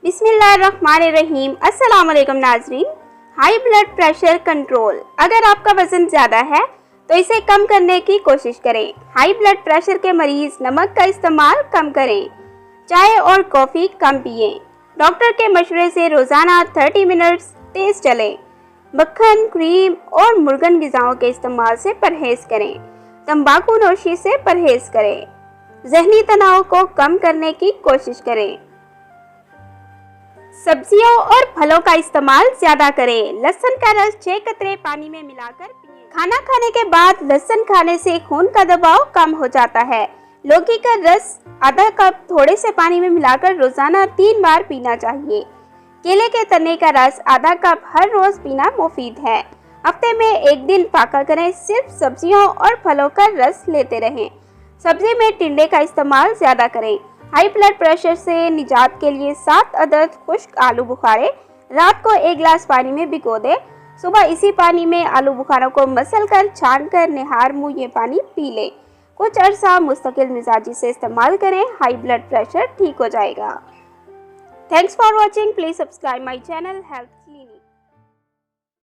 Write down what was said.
बिस्मिल्लाहिर्रहमानिर्रहीम। अस्सलाम वालेकुम नाजरीन। High blood pressure control. अगर आपका वजन ज़्यादा है तो इसे कम करने की कोशिश करें। हाई ब्लड प्रेशर के मरीज नमक का इस्तेमाल कम करें। चाय और कॉफ़ी कम पिएं। डॉक्टर के मशवरे से रोज़ाना 30 मिनट तेज़ चलें। मक्खन, क्रीम और मुर्गन ग़िज़ाओं के इस्तेमाल से परहेज़ करें। तंबाकू नोशी से परहेज़ करें। ज़हनी तनाव को कम करने की कोशिश करें। सब्जियों और फलों का इस्तेमाल ज्यादा करें। लहसुन का रस 6 कतरे पानी में मिलाकर पिएं। खाना खाने के बाद लहसुन खाने से खून का दबाव कम हो जाता है। लौकी का रस आधा कप थोड़े से पानी में मिलाकर रोजाना 3 बार पीना चाहिए। केले के तने का रस आधा कप हर रोज पीना मुफीद है। हफ्ते में एक दिन फाका करें। सिर्फ सब्जियों और फलों का रस लेते रहें। सब्जी में टिंडे का इस्तेमाल ज्यादा करें। हाई ब्लड प्रेशर से निजात के लिए 7 अदद खुश्क आलू बुखारे रात को 1 गिलास पानी में भिगो दें। सुबह इसी पानी में आलू बुखारों को मसल कर छान कर निहार मुंह ये पानी पी लें। कुछ अरसा मुस्तकिल मिजाजी से इस्तेमाल करें। हाई ब्लड प्रेशर ठीक हो जाएगा। Thanks for watching. Please subscribe my channel health.